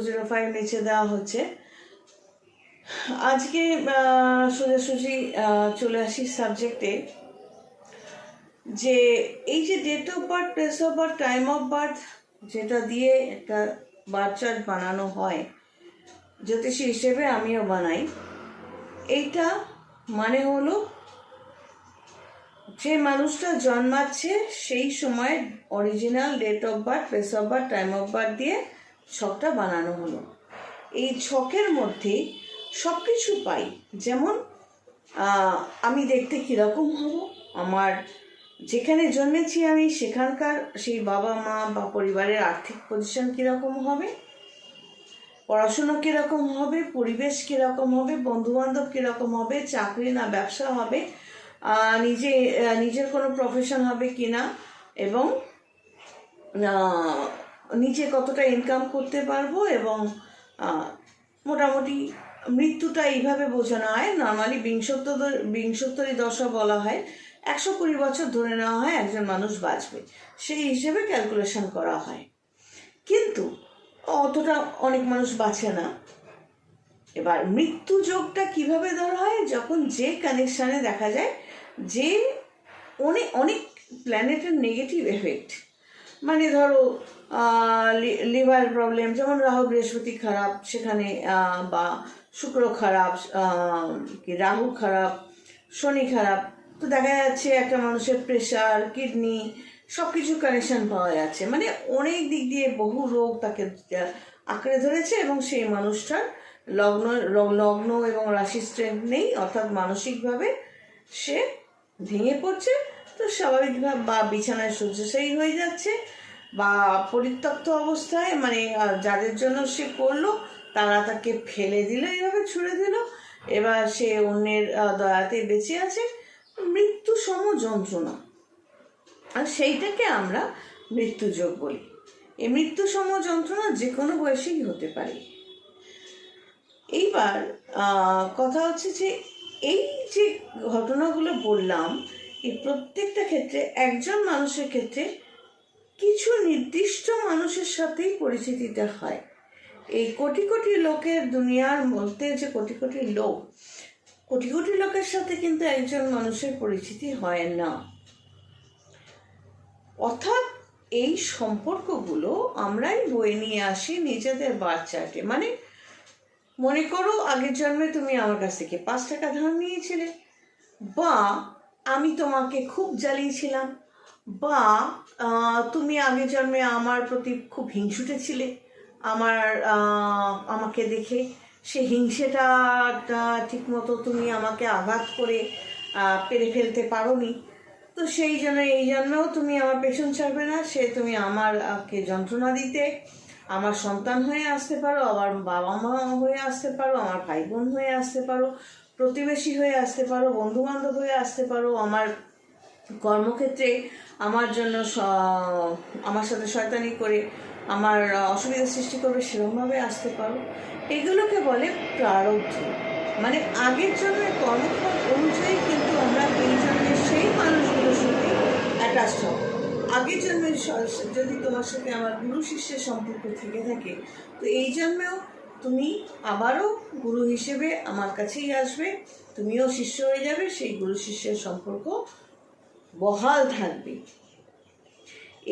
205 নিচে দেওয়া হচ্ছে। আজকে সোজাসুজি চলে আসি সাবজেক্টে, যে এই যে date of birth, place of birth, time of birth যেটা দিয়ে একটা বার্থ চার্ট বানানো হয়, জ্যোতিষী হিসেবে আমিও বানাই। এইটা মানে হলো যে মানুষটা জন্মাচ্ছে সেই সময় original date of birth, place of birth, time of birth দিয়ে ছকটা বানানো হলো। এই ছকের মধ্যে সব কিছু পাই, যেমন আমি দেখতে কীরকম হব, আমার যেখানে জন্মেছি আমি সেখানকার সেই বাবা মা বা পরিবারের আর্থিক পজিশন কীরকম হবে, পড়াশুনো কীরকম হবে, পরিবেশ কীরকম হবে, বন্ধুবান্ধব কীরকম হবে, চাকরি না ব্যবসা হবে, নিজের কোনো প্রফেশন হবে কি না, এবং নিজে কতটা ইনকাম করতে পারবো, এবং মোটামুটি মৃত্যুটা এইভাবে বোঝানো হয়। নর্মালি বিংশোত্তরী দশা বলা হয়, 120 বছর ধরে নেওয়া হয় একজন মানুষ বাঁচবে, সেই হিসেবে ক্যালকুলেশন করা হয়। কিন্তু অতটা অনেক মানুষ বাঁচে না। এবার মৃত্যু যোগটা কিভাবে ধরা হয়, যখন যে কানেকশানে দেখা যায় যে অনেক প্ল্যানেটের নেগেটিভ এফেক্ট, মানে ধরো লিভার প্রবলেম, যেমন রাহু বৃহস্পতি খারাপ সেখানে, বা শুক্র খারাপ, রাহু খারাপ, শনি খারাপ, তো দেখা যাচ্ছে একটা মানুষের প্রেশার, কিডনি সব কিছু কানেকশান পাওয়া যাচ্ছে, মানে অনেক দিক দিয়ে বহু রোগ তাকে আঁকড়ে ধরেছে, এবং সেই মানুষটার লগ্ন এবং রাশি স্ট্রেংথ নেই, অর্থাৎ মানসিকভাবে সে ভেঙে পড়ছে। তো স্বাভাবিকভাবে বা বিছানায় শয্যাশায়ী হয়ে যাচ্ছে, বা পরিত্যক্ত অবস্থায়, মানে যাদের জন্য সে করলো তারা তাকে ফেলে দিল, এইভাবে ছুড়ে দিল, এবার সে অন্যের দয়াতে বেঁচে আছে। মৃত্যু সম যন্ত্রণা, আর সেইটাকে আমরা মৃত্যুযোগ বলি। এই মৃত্যু সম যন্ত্রণা যে কোনো বয়সেই হতে পারে। এইবার কথা হচ্ছে যে এই যে ঘটনাগুলো বললাম, এই প্রত্যেকটা ক্ষেত্রে একজন মানুষের ক্ষেত্রে কিছু নির্দিষ্ট মানুষের সাথেই পরিচিতিটা হয়। এই কোটি কোটি লোকের দুনিয়ার মধ্যে যে কোটি কোটি লোকের সাথে কিন্তু একজন মানুষের পরিচিতি হয় না। অর্থাৎ এই সম্পর্কগুলো আমরাই বয়ে নিয়ে আসি নিজেদের বার্থ চার্টে। মানে মনে করো আগের জন্মে তুমি আমার কাছ থেকে 5 টাকা ধার নিয়েছিলে, বা আমি তোমাকে খুব জ্বালিয়েছিলাম, বা তুমি আগের জন্মে আমার প্রতি খুব হিংসুটে ছিলে, আমাকে দেখে সে হিংসেটা ঠিকমতো তুমি আমাকে আঘাত করে পেরে ফেলতে পারোনি, তো সেই জন্য এই জন্মেও তুমি আমার পেছন ছাড়বে না, তুমি আমাকে যন্ত্রণা দিতে, আমার সন্তান হয়ে আসতে পারো, আবার বাবা মা হয়ে আসতে পারো, আমার ভাই বোন হয়ে আসতে পারো, প্রতিবেশী হয়ে আসতে পারো, বন্ধুবান্ধব হয়ে আসতে পারো, আমার কর্মক্ষেত্রে আমার জন্য আমার সাথে শয়তানি করে আমার অসুবিধা সৃষ্টি করবে, সেরকমভাবে আসতে পারো। এগুলোকে বলে প্রারব্ধ। মানে আগের জন্মের কর্মফল অনুযায়ী কিন্তু আমরা এই জন্মের সেই মানুষগুলোর সাথে অ্যাটাচড হব। আগের জন্মে যদি তোমার সাথে আমার গুরু শিষ্যের সম্পর্ক থেকে থাকে, তো এই জন্মেও তুমি আবারও গুরু হিসেবে আমার কাছেই আসবে, তুমিও শিষ্য হয়ে যাবে, সেই গুরু শিষ্যের সম্পর্ক বহাল থাকবে।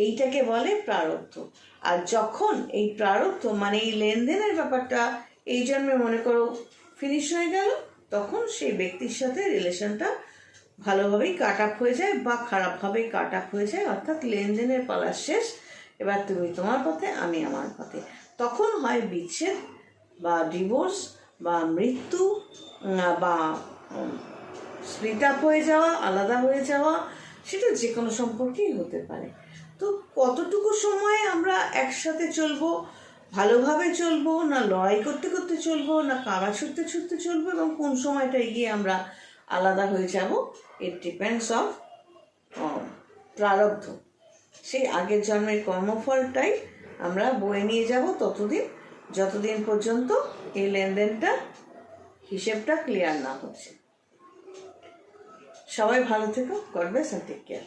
এইটাকে বলে প্রারব্ধ। আর যখন এই প্রারব্ধ মানে এই লেনদেনের ব্যাপারটা এই জন্মে মনে করো ফিনিশ হয়ে গেল, তখন সেই ব্যক্তির সাথে রিলেশনটা ভালোভাবেই কাট আপ হয়ে যায় বা খারাপভাবেই কাট আপ হয়ে যায়, অর্থাৎ লেনদেনের পালা শেষ, এবার তুমি তোমার পথে, আমি আমার পথে। তখন হয় বিচ্ছেদ বা ডিভোর্স বা মৃত্যু বা স্প্লিট আপ হয়ে যাওয়া, আলাদা হয়ে যাওয়া, সেটা যে কোনো সম্পর্কেই হতে পারে। তো কতটুকু সময় আমরা একসাথে চলবো, ভালোভাবে চলবো, না লড়াই করতে করতে চলবো, না কাঁড়া ছুটতে ছুটতে চলবো, এবং কোন সময়টায় গিয়ে আমরা আলাদা হয়ে যাব, ইট ডিপেন্ডস অফ প্রারব্ধ। সেই আগের জন্মের কর্মফলটাই আমরা বয়ে নিয়ে যাব যতদিন পর্যন্ত এই লেনদেনটা, হিসেবটা ক্লিয়ার না হচ্ছে। সবাই ভালো থেকো, God bless and take care.